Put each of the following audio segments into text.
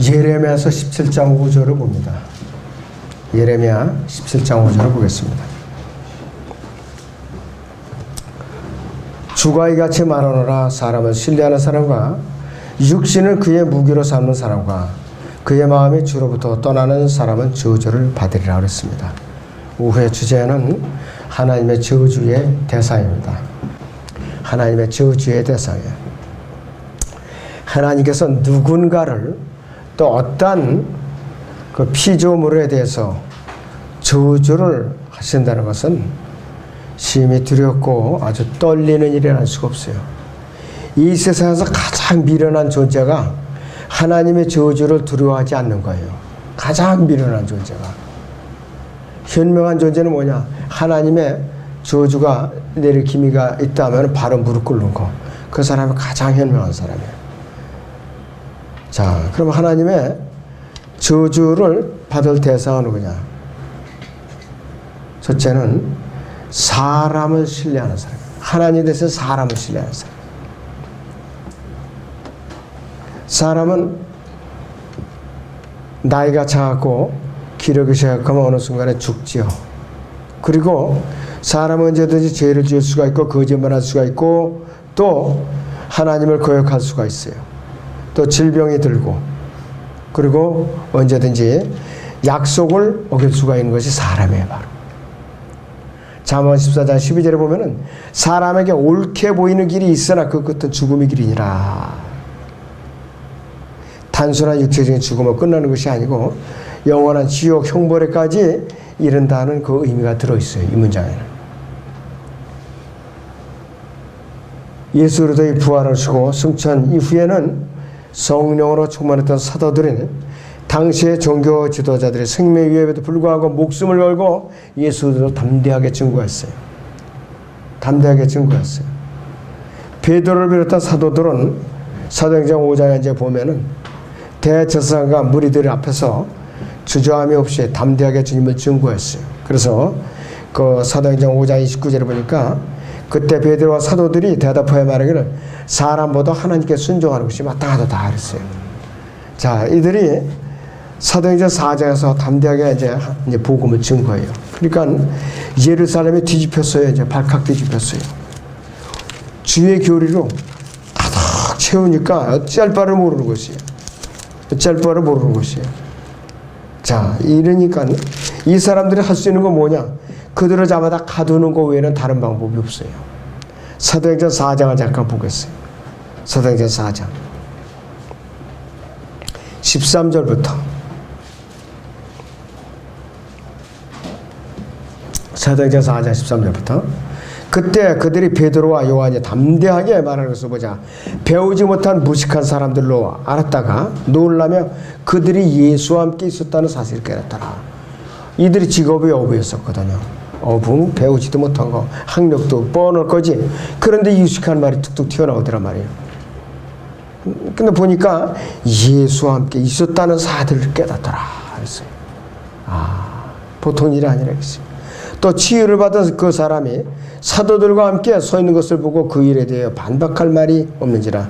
예레미야서 17장 5절을 봅니다. 예레미야 17장 5절을 보겠습니다. 주가 이같이 말하노라. 사람은 신뢰하는 사람과 육신을 그의 무기로 삼는 사람과 그의 마음이 주로부터 떠나는 사람은 저주를 받으리라 그랬습니다. 오후의 주제는 하나님의 저주의 대상입니다. 하나님의 저주의 대상이에요. 하나님께서 누군가를 또 어떤 그 피조물에 대해서 저주를 하신다는 것은 심히 두렵고 아주 떨리는 일이랄 수가 없어요. 이 세상에서 가장 미련한 존재가 하나님의 저주를 두려워하지 않는 거예요. 가장 미련한 존재가. 현명한 존재는 뭐냐? 하나님의 저주가 내릴 기미가 있다면 바로 무릎 꿇는 거. 그 사람이 가장 현명한 사람이에요. 자, 그럼 하나님의 저주를 받을 대상은 누구냐? 첫째는 사람을 신뢰하는 사람. 하나님에 대해서 사람을 신뢰하는 사람. 사람은 나이가 작고 기력이 쇠약하면 어느 순간에 죽지요. 그리고 사람은 언제든지 죄를 지을 수가 있고 거짓말할 수가 있고 또 하나님을 거역할 수가 있어요. 또 질병이 들고 그리고 언제든지 약속을 어길 수가 있는 것이 사람이에요. 바로 잠언 14장 12절에 보면은 사람에게 옳게 보이는 길이 있으나 그 끝은 죽음의 길이니라. 단순한 육체적인 죽음으로 끝나는 것이 아니고 영원한 지옥 형벌에까지 이른다는 그 의미가 들어있어요. 이 문장에는. 예수 그리스도의 부활을 주고 승천 이후에는 성령으로 충만했던 사도들은 당시의 종교 지도자들의 생명 위협에도 불구하고 목숨을 걸고 예수 그리스도를 담대하게 증거했어요. 담대하게 증거했어요. 베드로를 비롯한 사도들은 사도행전 5장에 이제 보면은 대제사장과 무리들 앞에서 주저함이 없이 담대하게 주님을 증거했어요. 그래서 그 사도행전 5장 29절에 보니까 그때 베드로와 사도들이 대답하여 말하기를 사람보다 하나님께 순종하는 것이 마땅하다 다 그랬어요. 자, 이들이 사도행전 4장에서 담대하게 이제 복음을 증거해요. 그러니까 예루살렘이 뒤집혔어요. 이제 발칵 뒤집혔어요. 주의 교리로 가득 채우니까 어찌할 바를 모르는 것이에요. 어찌할 바를 모르는 것이에요. 자, 이러니까 이 사람들이 할 수 있는 건 뭐냐? 그들을 잡아다 가두는 것 외에는 다른 방법이 없어요. 사도행전 4장을 잠깐 보겠어요. 사도행전 4장 13절부터 사도행전 4장 13절부터 그때 그들이 베드로와 요한이 담대하게 말하는 것을 보자 배우지 못한 무식한 사람들로 알았다가 놀라며 그들이 예수와 함께 있었다는 사실을 깨닫더라. 이들이 직업이 어부였었거든요. 어부, 배우지도 못한 거, 학력도 뻔할 거지. 그런데 유식한 말이 툭툭 튀어나오더란 말이에요. 근데 보니까 예수와 함께 있었다는 사실을 깨닫더라 그랬어요. 아, 보통 일이 아니라겠어요. 또 치유를 받은 그 사람이 사도들과 함께 서 있는 것을 보고 그 일에 대해 반박할 말이 없는지라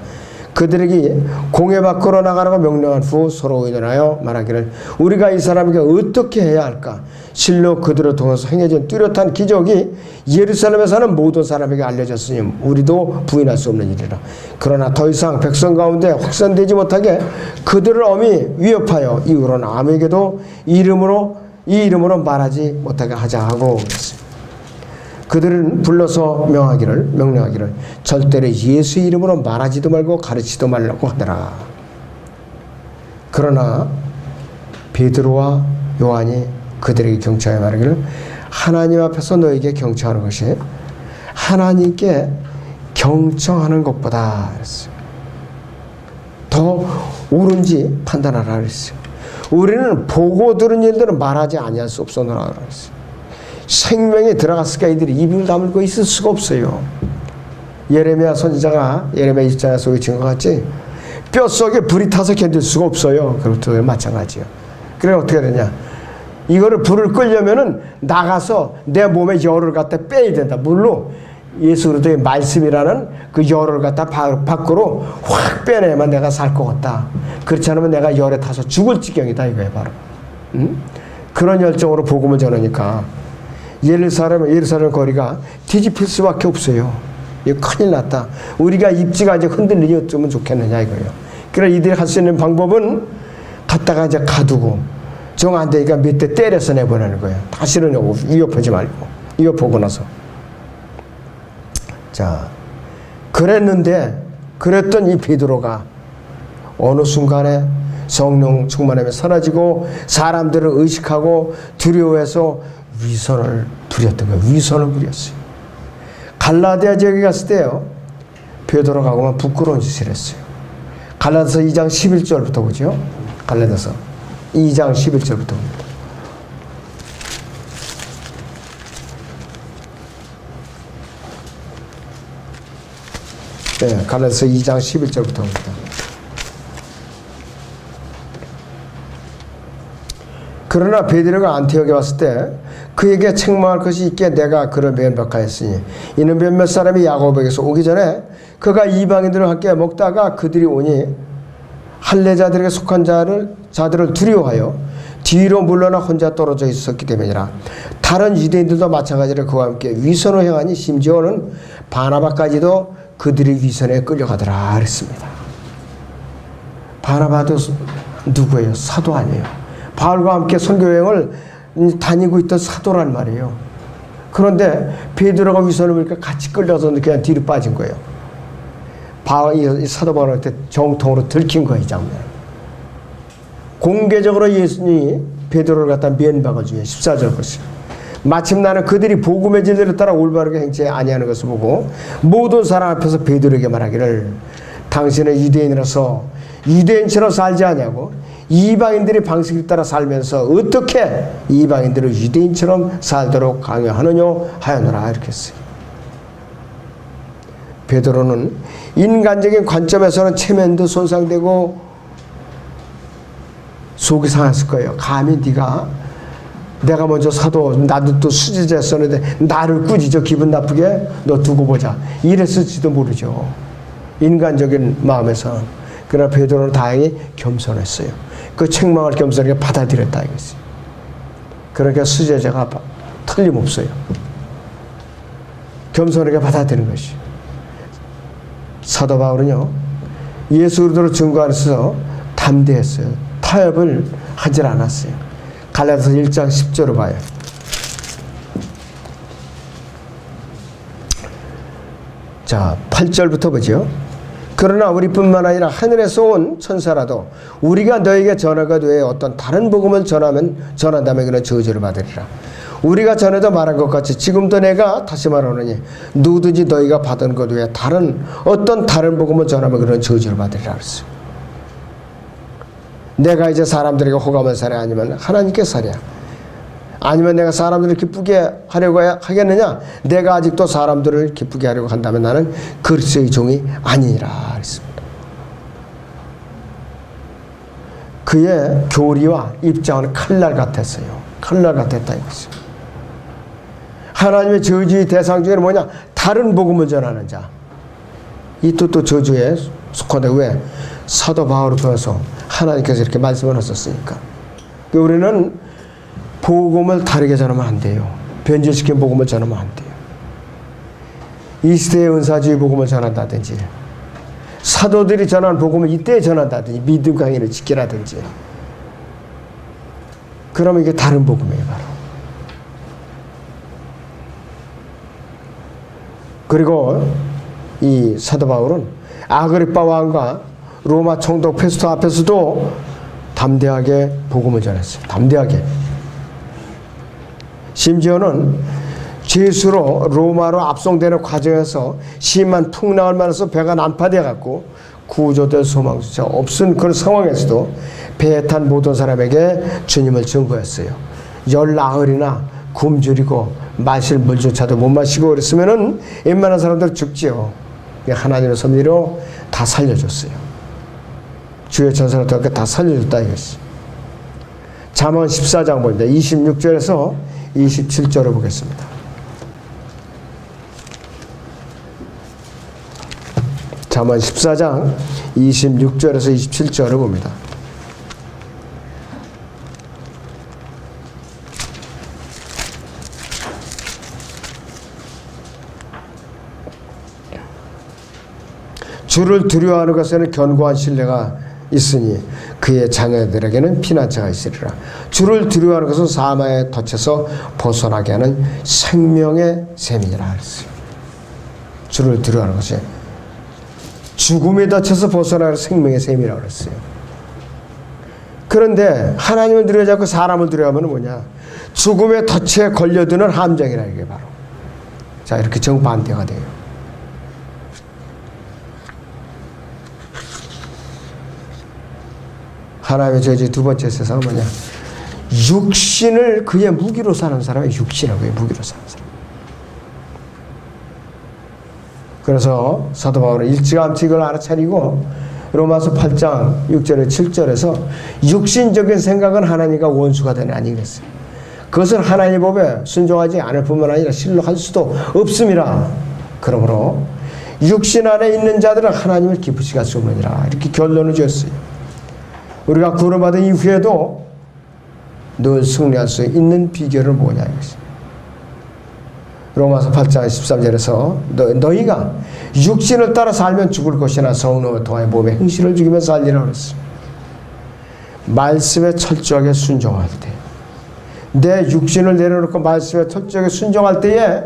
그들에게 공회 밖으로 나가라고 명령한 후 서로 의논하여 말하기를 우리가 이 사람에게 어떻게 해야 할까? 실로 그들을 통해서 행해진 뚜렷한 기적이 예루살렘에 사는 모든 사람에게 알려졌으니 우리도 부인할 수 없는 일이라. 그러나 더 이상 백성 가운데 확산되지 못하게 그들을 엄히 위협하여 이후로는 아무에게도 이 이름으로 말하지 못하게 하자 하고 그랬어요. 그들은 불러서 명령하기를 절대로 예수 이름으로 말하지도 말고 가르치지도 말라고 하더라. 그러나 베드로와 요한이 그들에게 경청하여 말하기를 하나님 앞에서 너에게 경청하는 것이 하나님께 경청하는 것보다 그랬어요. 더 옳은지 판단하라 그랬어요. 우리는 보고 들은 일들은 말하지 아니할 수 없었노라 그랬어요. 생명에 들어갔을까 이들이 입을 다물고 있을 수가 없어요. 예레미야 선지자가 예레미야 20장에서 외친 것 같이 뼛속에 불이 타서 견딜 수가 없어요. 그것도 마찬가지예요. 그래 어떻게 되냐? 이거를 불을 끄려면은 나가서 내 몸에 열을 갖다 빼야 된다. 물로 예수 그리스도의 말씀이라는 그 열을 갖다 밖으로 확 빼내면 내가 살 것 같다. 그렇지 않으면 내가 열에 타서 죽을 지경이다 이거예요 바로. 그런 열정으로 복음을 전하니까 예루살렘 거리가 뒤집힐 수밖에 없어요. 이거 큰일 났다. 우리가 입지가 이제 흔들리지 어쩌면 좋겠느냐 이거예요. 그러나 이들이 할 수 있는 방법은 갔다가 이제 가두고 정 안 되니까 몇 대 때려서 내보내는 거예요. 다시는 위협하지 말고. 위협하고 나서. 자, 그랬던 이 베드로가 어느 순간에 성령 충만함에 사라지고 사람들을 의식하고 두려워해서 위선을 부렸던 거예요. 위선을 부렸어요. 갈라디아 지역에 갔을 때요. 베드로가 가면 부끄러운 짓을 했어요. 갈라디아서 2장 11절부터 보죠. 갈라디아서 2장 11절부터 봅니다. 네, 갈라디아서 2장 11절부터 봅니다. 그러나 베드로가 안티옥에 왔을 때 그에게 책망할 것이 있기에 내가 그를 면박하였으니 이는 몇몇 사람이 야고보에게서 오기 전에 그가 이방인들과 함께 먹다가 그들이 오니 할례자들에게 속한 자들을 두려워하여 뒤로 물러나 혼자 떨어져 있었기 때문이라. 다른 유대인들도 마찬가지로 그와 함께 위선을 행하니 심지어는 바나바까지도 그들의 위선에 끌려가더라 그랬습니다. 바나바도 누구예요? 사도 아니에요. 바울과 함께 선교여행을 다니고 있던 사도란 말이에요. 그런데 베드로가 위선을 보니까 같이 끌려서 그냥 뒤로 빠진 거예요. 이 사도 바울한테 정통으로 들킨 거예요, 이 장면. 공개적으로 예수님이 베드로를 갖다 면박을 주요. 14절 것이요. 마침 나는 그들이 복음의 진리를 따라 올바르게 행치 아니하는 것을 보고 모든 사람 앞에서 베드로에게 말하기를 당신은 유대인이라서 유대인처럼 살지 않냐고. 이방인들의 방식을 따라 살면서 어떻게 이방인들을 유대인처럼 살도록 강요하느냐 하였노라 이렇게 했어요. 베드로는 인간적인 관점에서는 체면도 손상되고 속이 상했을 거예요. 감히 내가 먼저 사도 나도 또 수지자였었는데 나를 꾸짖어 기분 나쁘게 너 두고 보자 이랬을지도 모르죠. 인간적인 마음에서. 그러나 베드로는 다행히 겸손했어요. 그 책망을 겸손하게 받아들였다 이거지. 그러니까 수제자가 틀림없어요. 겸손하게 받아들인 것이. 사도 바울은요. 예수 그리스도를 증거하면서 담대했어요. 타협을 하질 않았어요. 갈라디아서 1장 10절을 봐요. 자, 8절부터 보죠. 그러나 우리뿐만 아니라 하늘에서 온 천사라도 우리가 너에게 전하거든 외에 어떤 다른 복음을 전한다면 그는 저주를 받으리라. 우리가 전에도 말한 것 같이 지금도 내가 다시 말하노니 누구든지 너희가 받은 것 외에 어떤 다른 복음을 전하면 그는 저주를 받으리라 그랬어요. 내가 이제 사람들에게 호감을 사랴 아니면 하나님께 사랴? 아니면 내가 사람들을 기쁘게 하려고 하겠느냐? 내가 아직도 사람들을 기쁘게 하려고 한다면 나는 그리스도의 종이 아니니라 그랬습니다. 그의 교리와 입장은 칼날 같았어요. 칼날 같았다 이거죠. 하나님의 저주의 대상 중에는 뭐냐? 다른 복음을 전하는 자. 이 뜻도 저주에 속한데 왜? 사도 바울을 통해서 하나님께서 이렇게 말씀을 하셨으니까. 우리는 복음을 다르게 전하면 안 돼요. 변질시킨 복음을 전하면 안 돼요. 이 시대의 은사주의 복음을 전한다든지 사도들이 전한 복음을 이때 전한다든지 믿음 강의를 지키라든지 그러면 이게 다른 복음이에요 바로. 그리고 이 사도 바울은 아그리빠 왕과 로마 총독 페스토 앞에서도 담대하게 복음을 전했어요. 담대하게. 심지어는 죄수로 로마로 압송되는 과정에서 심한 풍랑을 만나서 배가 난파되어 갖고 구조될 소망조차 없은 그런 상황에서도 배에 탄 모든 사람에게 주님을 증거했어요. 열 나흘이나 굶주리고 마실 물조차도 못 마시고 그랬으면은 웬만한 사람들 죽지요. 하나님의 섭리로 다 살려줬어요. 주의 전사를 통해 다 살려줬다 이것이. 잠언 14장 봅니다. 26절에서 27절을 보겠습니다. 잠언 14장 26절에서 27절을 봅니다. 주를 두려워하는 것에는 견고한 신뢰가 있으니 그의 자녀들에게는 피난처가 있으리라. 주를 두려워하는 것은 사망의 덫에서 벗어나게 하는 생명의 셈이라 했어요. 주를 두려워하는 것이 죽음의 덫에서 벗어나는 생명의 셈이라고 그랬어요. 그런데 하나님을 두려워하지 않고 사람을 두려워하면 뭐냐? 죽음의 덫에 걸려드는 함정이라 이게 바로. 자, 이렇게 정반대가 돼요. 하나님의 저희 두 번째 세상은 뭐냐? 육신을 그의 무기로 사는 사람이 육신을 그의 무기로 사는 사람. 그래서 사도 바울은 일찌감치 이걸 알아차리고 로마서 8장 6절에 7절에서 육신적인 생각은 하나님과 원수가 되는 아니겠어요. 그것은 하나님의 법에 순종하지 않을 뿐만 아니라 실로할 수도 없음이라. 그러므로 육신 안에 있는 자들은 하나님을 기쁘시게 할 수 없느니라. 이렇게 결론을 지었어요. 우리가 구원을 받은 이후에도 늘 승리할 수 있는 비결은 뭐냐 이것이. 로마서 8장 13절에서 너희가 육신을 따라 살면 죽을 것이나 성령을 통하여 몸의 행실을 죽이며 살리라 그랬어요. 말씀에 철저하게 순종할 때, 내 육신을 내려놓고 말씀에 철저하게 순종할 때에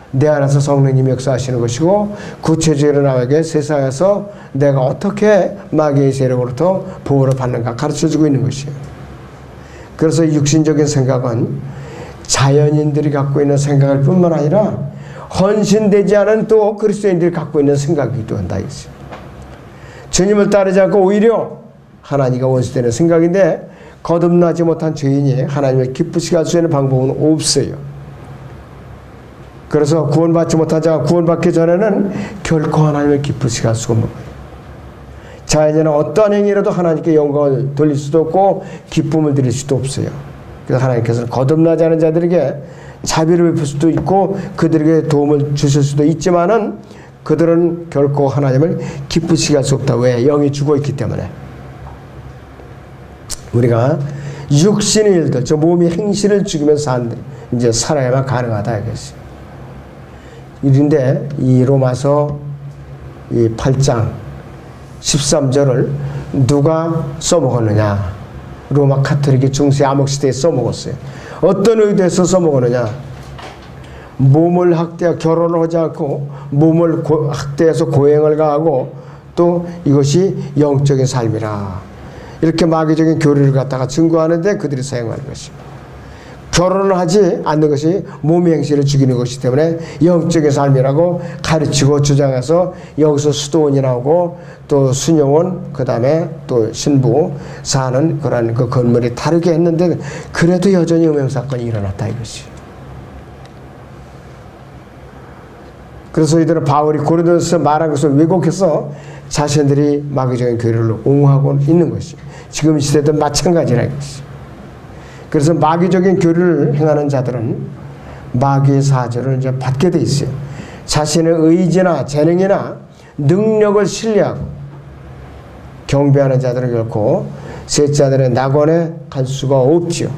내 안에서 성령님이 역사하시는 것이고, 구체적으로 나에게 세상에서 내가 어떻게 마귀의 세력으로부터 보호를 받는가 가르쳐주고 있는 것이에요. 그래서 육신적인 생각은 자연인들이 갖고 있는 생각일 뿐만 아니라 헌신되지 않은 또 그리스도인들이 갖고 있는 생각이기도 한다 이것이요. 주님을 따르지 않고 오히려 하나님과 원수되는 생각인데, 거듭나지 못한 죄인이 하나님을 기쁘시게 할 수 있는 방법은 없어요. 그래서 구원받지 못한 자가 구원받기 전에는 결코 하나님을 기쁘시게 할 수가 없는 거예요. 자연인은 어떠한 행위라도 하나님께 영광을 돌릴 수도 없고 기쁨을 드릴 수도 없어요. 그래서 하나님께서는 거듭나지 않은 자들에게 자비를 베풀 수도 있고 그들에게 도움을 주실 수도 있지만은 그들은 결코 하나님을 기쁘시게 할 수 없다. 왜? 영이 죽어 있기 때문에. 우리가 육신의 일들, 저 몸이 행실을 죽이면서 이제 살아야만 가능하다 이것이. 일인데 이 로마서 이 8장 13절을 누가 써먹었느냐? 로마 카톨릭이 중세 암흑시대에 써먹었어요. 어떤 의도에서 써먹었느냐? 몸을 학대하고 결혼을 하지 않고 몸을 학대해서 고행을 가하고 또 이것이 영적인 삶이라. 이렇게 마귀적인 교리를 갖다가 증거하는데 그들이 사용하는 것입니다. 결혼을 하지 않는 것이 몸의 행실을 죽이는 것이기 때문에 영적인 삶이라고 가르치고 주장해서 여기서 수도원이 나오고 또 수녀원 그 다음에 또 신부 사는 그런 그 건물이 다르게 했는데 그래도 여전히 음행사건이 일어났다 이것이. 그래서 이들은 바울이 고린도에서 말한 것을 왜곡해서 자신들이 마귀적인 교리를 옹호하고 있는 것이. 지금 시대도 마찬가지라 이것이. 그래서 마귀적인 교리를 행하는 자들은 마귀의 사절을 이제 받게 돼 있어요. 자신의 의지나 재능이나 능력을 신뢰하고 경배하는 자들은 결코 셋자들의 낙원에 갈 수가 없지요.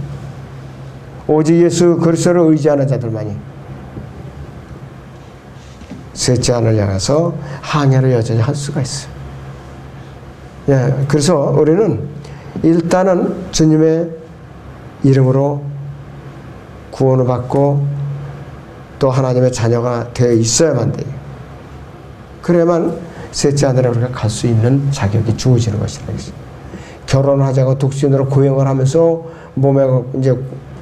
오직 예수 그리스도를 의지하는 자들만이 셋자를 향해서 항해를 여전히 할 수가 있어요. 예, 그래서 우리는 일단은 주님의 이름으로 구원을 받고 또 하나님의 자녀가 되어 있어야만 돼요. 그래야만 셋째 하늘에 우리가 갈 수 있는 자격이 주어지는 것이다. 결혼을 하자고 독신으로 고행을 하면서 몸에 이제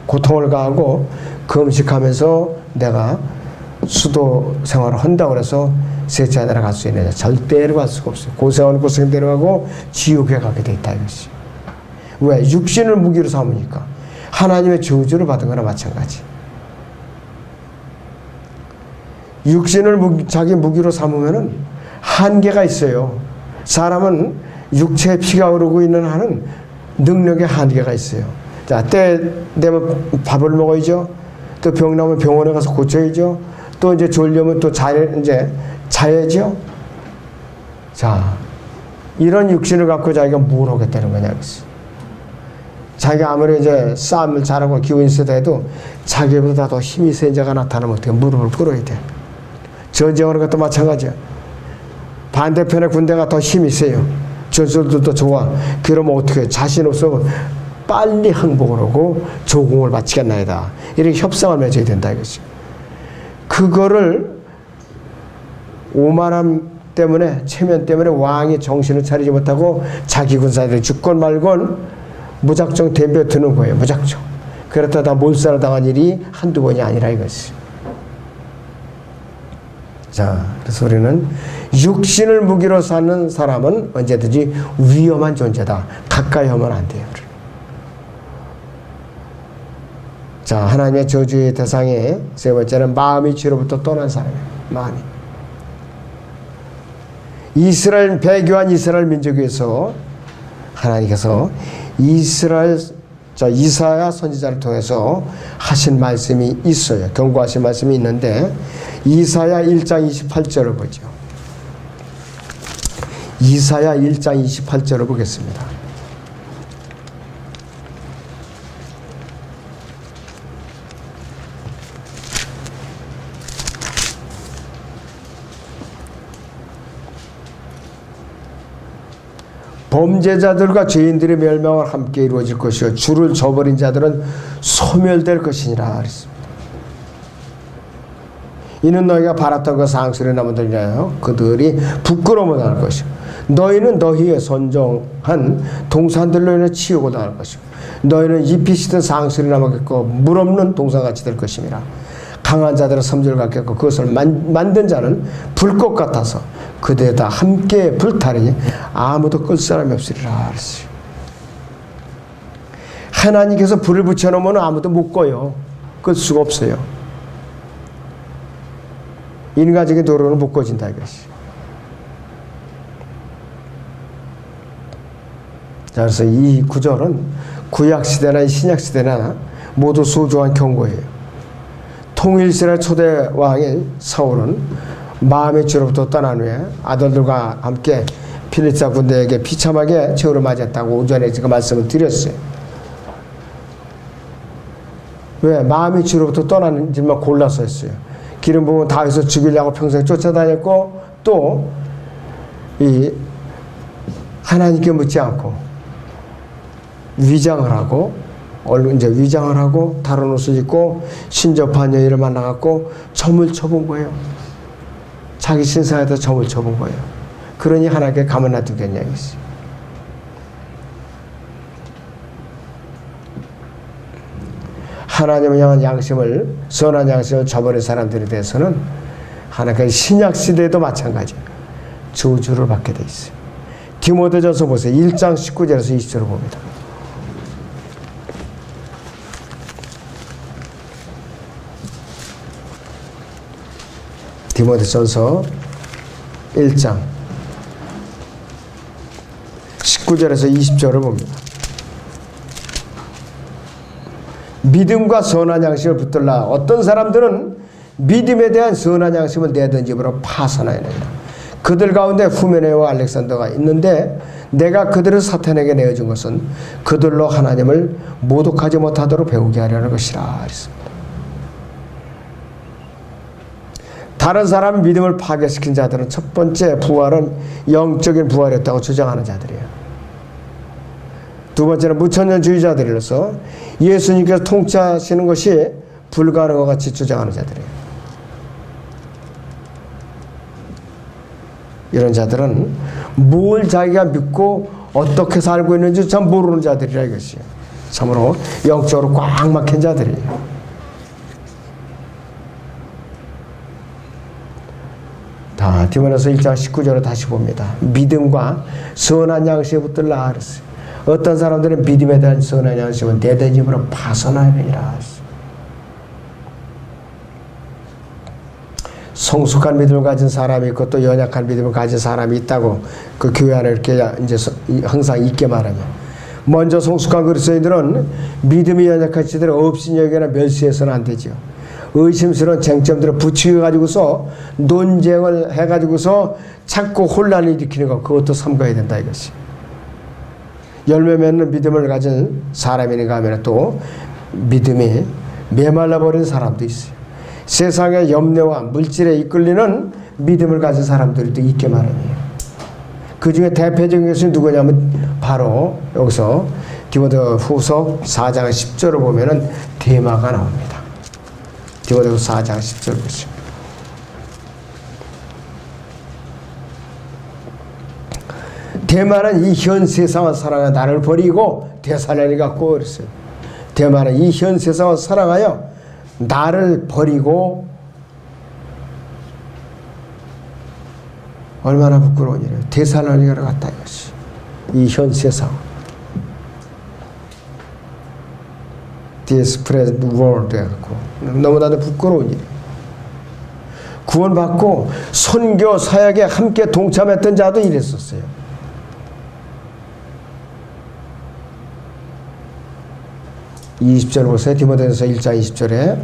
고통을 가하고 금식하면서 내가 수도 생활을 한다고 해서 셋째 하늘에 갈 수 있느냐? 절대로 갈 수가 없어요. 고생은 고생대로 가고 지옥에 가게 돼 있다 이것이. 왜? 육신을 무기로 삼으니까. 하나님의 저주를 받은 거나 마찬가지. 육신을 자기 무기로 삼으면은 한계가 있어요. 사람은 육체에 피가 오르고 있는 한은 능력의 한계가 있어요. 자, 때 되면 밥을 먹어야죠. 또 병 나면 병원에 가서 고쳐야죠. 또 이제 졸려면 또 자야죠. 자, 이런 육신을 갖고 자기가 뭘 하겠다는 거냐, 그랬어요. 자기가 아무리 이제 싸움을 잘하고 기운이 세다 해도 자기보다 더 힘이 센 자가 나타나면 어떻게 무릎을 꿇어야 돼. 전쟁하는 것도 마찬가지야. 반대편의 군대가 더 힘이 세요. 전술들도 좋아. 그러면 어떻게 자신 없으면 빨리 항복을 하고 조공을 바치겠나이다. 이렇게 협상을 맺어야 된다 이거지. 그거를 오만함 때문에, 체면 때문에 왕이 정신을 차리지 못하고 자기 군사들이 죽건 말건 무작정 덤벼드는 거예요. 무작정. 그렇다다 몰살을 당한 일이 한두 번이 아니라 이것이. 자, 그래서 우리는 육신을 무기로 사는 사람은 언제든지 위험한 존재다. 가까이 하면 안 돼요. 자, 하나님의 저주의 대상에 세 번째는 마음이 죄로부터 떠난 사람이에요. 마음이. 이스라엘, 배교한 이스라엘 민족에서 하나님께서 이사야 선지자를 통해서 하신 말씀이 있어요. 경고하신 말씀이 있는데 이사야 1장 28절을 보죠. 이사야 1장 28절을 보겠습니다. 범죄자들과 죄인들의 멸망을 함께 이루어질 것이요 주를 저버린 자들은 소멸될 것이니라 그랬습니다. 이는 너희가 바랐던 그 상술의 나무들이라요 그들이 부끄러움을 당할 것이요 너희는 너희의 선정한 동산들로 인해 치우고 당할 것이요 너희는 잎이 시든 상술의 나무겠고 물 없는 동산같이 될 것임이라. 강한 자들은 섬질 같겠고 그것을 만든 자는 불꽃 같아서 그대다 함께 불타리 아무도 끌 사람이 없으리라 그랬어요. 하나님께서 불을 붙여놓으면 아무도 못 꺼요. 끌 수가 없어요. 인간적인 도로는 못 꺼진다 이것이. 자, 그래서 이 구절은 구약시대나 신약시대나 모두 소중한 경고예요. 통일이스라엘 초대 왕인 사울은 마음의 죄로부터 떠난 후에 아들들과 함께 필리스타 군대에게 비참하게 최후를 맞았다고 오전에 제가 말씀을 드렸어요. 왜? 마음의 죄로부터 떠나는 일만 골라서 했어요. 기름 부은 다윗을 죽이려고 평생 쫓아다녔고 또 이 하나님께 묻지 않고 위장을 하고 이제 위장을 하고 다른 옷을 입고 신접한 여인을 만나갖고 점을 쳐본 거예요. 자기 신사에다 점을 쳐본 거예요. 그러니 하나님께 가만 놔두겠냐 이것이. 하나님을 향한 양심을, 선한 양심을 저버린 사람들에 대해서는 하나님께 신약시대에도 마찬가지예요. 저주를 받게 돼 있어요. 디모데전서 보세요. 1장 19절에서 20절을 봅니다. 디모데전서 1장 19절에서 20절을 봅니다. 믿음과 선한 양심을 붙들라. 어떤 사람들은 믿음에 대한 선한 양심을 내던 집으로 파선하였느니라. 그들 가운데 후메네와 알렉산더가 있는데 내가 그들을 사탄에게 내어준 것은 그들로 하나님을 모독하지 못하도록 배우게 하려는 것이라 그랬습니다. 다른 사람 믿음을 파괴시킨 자들은 첫 번째 부활은 영적인 부활이었다고 주장하는 자들이에요. 두 번째는 무천년주의자들이로서 예수님께서 통치하시는 것이 불가능한 것 같이 주장하는 자들이에요. 이런 자들은 뭘 자기가 믿고 어떻게 살고 있는지 참 모르는 자들이라 이것이에요. 참으로 영적으로 꽉 막힌 자들이에요. 다 디모데서 1장 19절을 다시 봅니다. 믿음과 선한 양심에 붙들라 그랬어요. 어떤 사람들은 믿음에 대한 선한 양심은 내된 힘으로 파선하느니라. 성숙한 믿음을 가진 사람이 있고 또 연약한 믿음을 가진 사람이 있다고 그 교회 안에 이렇게 이제 항상 있게 말하면, 먼저 성숙한 그리스도인들은 믿음이 연약한 자들을 없인 여기나 멸시해서는 안 되죠. 의심스러운 쟁점들을 부추겨가지고서 논쟁을 해가지고서 자꾸 혼란을 일으키는 것, 그것도 삼가야 된다 이것이. 열매 맺는 믿음을 가진 사람이니까 하면 또 믿음이 메말라버린 사람도 있어요. 세상의 염려와 물질에 이끌리는 믿음을 가진 사람들도 있게 마련이에요. 그 중에 대표적인 것이 누구냐면 바로 여기서 디모데후서 4장 10절을 보면은 데마가 나옵니다. 디모데후서 4장 10절 보시죠. 데마는 이 현 세상을 사랑하여 나를 버리고 데살로니가 갖고 그랬어요. 데마는 이 현 세상을 사랑하여 나를 버리고, 얼마나 부끄러운 일이에요. 데살로니가를 갔다 이것이. 이 현 세상. This present world 해갖고 너무나도 부끄러운 일이에요. 구원받고 선교 사역에 함께 동참했던 자도 이랬었어요. 이 20절 보세요. 디모데전서 1장 20절에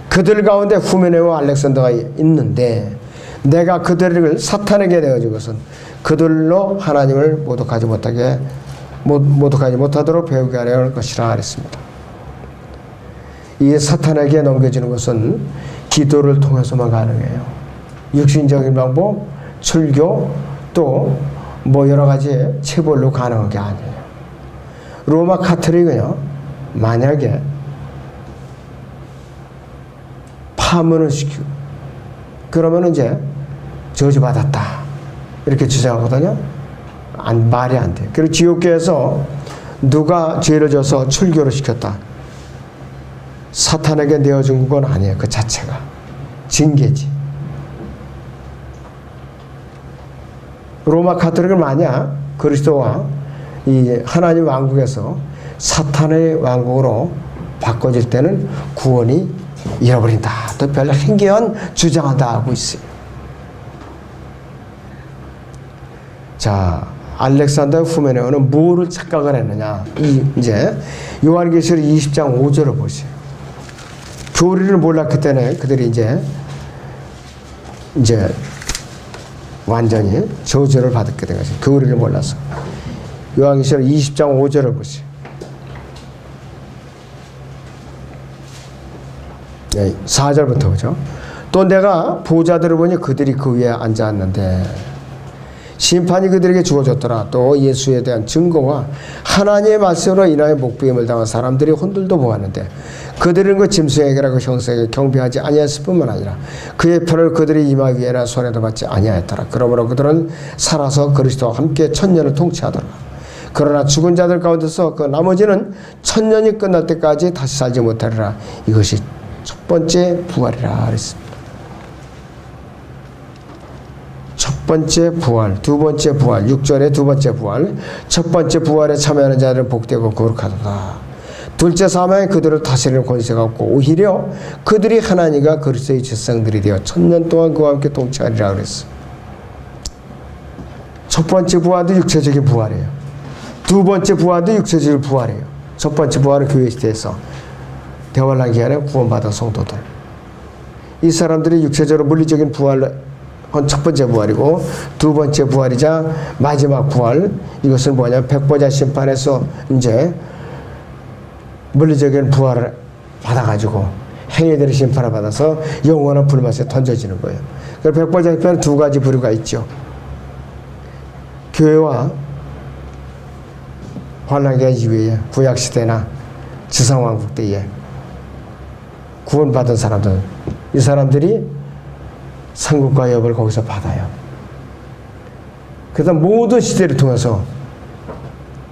그들 가운데 후메네와 알렉산더가 있는데 내가 그들을 사탄에게 내어주고선 그들로 하나님을 모독하지 못하도록 배우게 하려 할 것이라 그랬습니다. 이 사탄에게 넘겨지는 것은 기도를 통해서만 가능해요. 육신적인 방법, 출교, 또 뭐 여러 가지 체벌로 가능한 게 아니에요. 로마 카톨릭은요, 만약에 파문을 시키고 그러면 이제 저주받았다 이렇게 주장하거든요. 말이 안 돼요. 그리고 지옥계에서 누가 죄를 져서 출교를 시켰다, 사탄에게 내어준 건 아니에요. 그 자체가 징계지. 로마 카톨릭은 만약 그리스도와 이 하나님 왕국에서 사탄의 왕국으로 바꿔질 때는 구원이 잃어버린다. 또 별로 행계한 주장한다 하고 있어요. 자, 알렉산더 후메네오는 뭐를 착각을 했느냐? 이제 요한계시록 20장 5절을 보세요. 교리를 몰랐기 때문에 그들이 이제 완전히 저주를 받게 된 것이죠. 교리를 몰라서. 요한계시록 20장 5절을 보세요. 네, 4절부터 보죠. 또 내가 보좌들을 보니 그들이 그 위에 앉았는데 심판이 그들에게 주어졌더라. 또 예수에 대한 증거와 하나님의 말씀으로 인하여 목배임을 당한 사람들이 혼들도 보았는데 그들은 그 짐승에게나 그 형상에게 경배하지 아니했을 뿐만 아니라 그의 표를 그들이 이마 위에나 손에도 받지 아니하였더라. 그러므로 그들은 살아서 그리스도와 함께 천년을 통치하더라. 그러나 죽은 자들 가운데서 그 나머지는 천년이 끝날 때까지 다시 살지 못하리라. 이것이 첫 번째 부활이라 그랬습니다. 첫 번째 부활, 두 번째 부활, 6절의 두 번째 부활. 첫 번째 부활에 참여하는 자들은 복되고 거룩하도다. 둘째 사망에 그들을 다스리는 권세가 없고 오히려 그들이 하나님과 그리스도의 제사장들이 되어 천년 동안 그와 함께 동치하리라 그랬어. 첫 번째 부활도 육체적인 부활이에요. 두 번째 부활도 육체적인 부활이에요. 첫 번째 부활은 교회 시대에서 대환란 기간에 구원받은 성도들, 이 사람들이 육체적으로 물리적인 부활을 한 첫 번째 부활이고, 두 번째 부활이자 마지막 부활, 이것은 뭐냐면 백보자 심판에서 이제 물리적인 부활을 받아가지고 행위들의 심판을 받아서 영원한 불맛에 던져지는 거예요. 그래서 백보자 심판은 두 가지 부류가 있죠. 교회와 환란기간 이후에 구약시대나 지상왕국 때에 구원받은 사람들, 이 사람들이 상급과 여벌을 거기서 받아요. 그래서 모든 시대를 통해서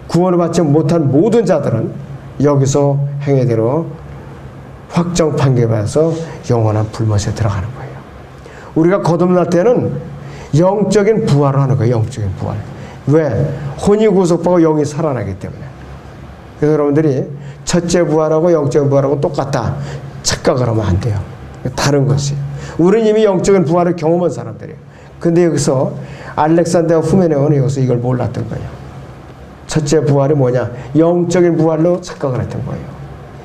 구원을 받지 못한 모든 자들은 여기서 행위대로 확정 판결받아서 영원한 불못에 들어가는 거예요. 우리가 거듭날 때는 영적인 부활을 하는 거예요. 영적인 부활. 왜? 혼이 구속받고 영이 살아나기 때문에. 그래서 여러분들이 첫째 부활하고 영적인 부활하고 똑같다 착각을 하면 안 돼요. 다른 것이에요. 우리는 이미 영적인 부활을 경험한 사람들이에요. 근데 여기서 알렉산더 후메네오는 여기서 이걸 몰랐던 거예요. 첫째 부활이 뭐냐? 영적인 부활로 착각을 했던 거예요.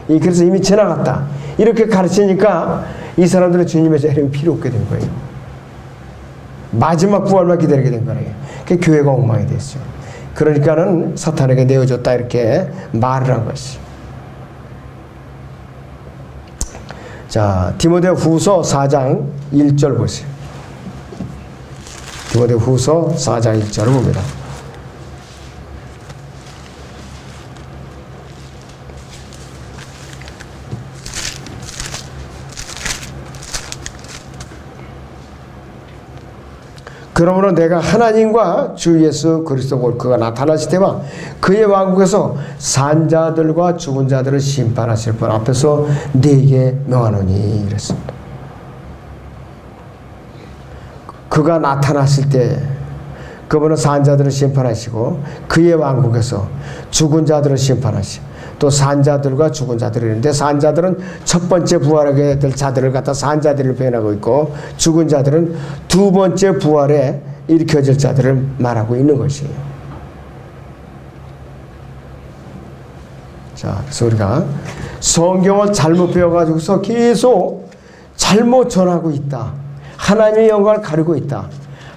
그래서 이미 지나갔다. 이렇게 가르치니까 이 사람들은 주님의 재림이 필요 없게 된 거예요. 마지막 부활만 기다리게 된 거예요. 그게 교회가 엉망이 됐어요. 그러니까는 사탄에게 내어줬다 이렇게 말을 한 것이. 자, 디모데 후서 4장 1절 보세요. 디모데 후서 4장 1절을 봅니다. 그러므로 내가 하나님과 주 예수 그리스도 곧 그가 나타나실 때와 그의 왕국에서 산자들과 죽은 자들을 심판하실 분 앞에서 네게 명하노니 이랬습니다. 그가 나타나실 때 그분은 산자들을 심판하시고 그의 왕국에서 죽은 자들을 심판하시고 또 산자들과 죽은 자들이 있는데 산자들은 첫 번째 부활하게 될 자들을 갖다 산자들을 표현하고 있고 죽은 자들은 두 번째 부활에 일으켜질 자들을 말하고 있는 것이에요. 자, 그래서 우리가 성경을 잘못 배워가지고서 계속 잘못 전하고 있다. 하나님의 영광을 가리고 있다.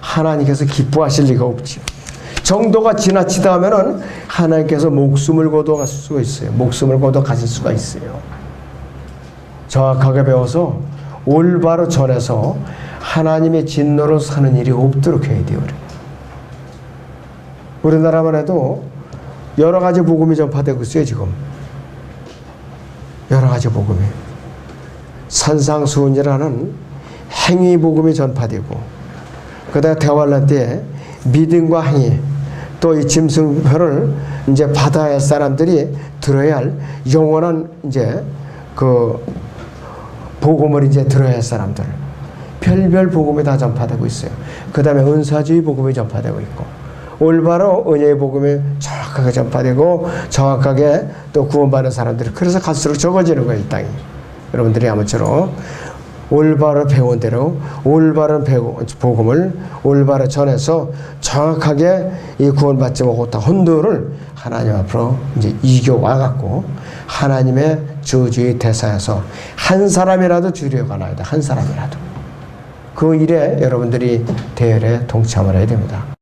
하나님께서 기뻐하실 리가 없죠. 정도가 지나치다 하면은 하나님께서 목숨을 거둬 가실 수가 있어요. 목숨을 거둬 가실 수가 있어요. 정확하게 배워서 올바로 전해서 하나님의 진노로 사는 일이 없도록 해야 돼요. 우리나라만 해도 여러 가지 복음이 전파되고 있어요. 지금 여러 가지 복음이 산상수훈이라는 행위 복음이 전파되고 그다음 대환란 때 믿음과 행위 또 이 짐승표를 이제 받아야 할 사람들이 들어야 할 영원한 이제 그 복음을 이제 들어야 할 사람들 별별 복음이 다 전파되고 있어요. 그 다음에 은사주의 복음이 전파되고 있고 올바로 은혜의 복음이 정확하게 전파되고 정확하게 또 구원받는 사람들이 그래서 갈수록 적어지는 거예요. 이 땅이. 여러분들이 아무쪼록 올바로 배운 대로 올바른 복음을 올바로 전해서 정확하게 이 구원받지 못한 혼도를 하나님 앞으로 이제 이겨와 갖고 하나님의 저주의 대사에서 한 사람이라도 줄여가나이다. 한 사람이라도 그 일에 여러분들이 대열에 동참을 해야 됩니다.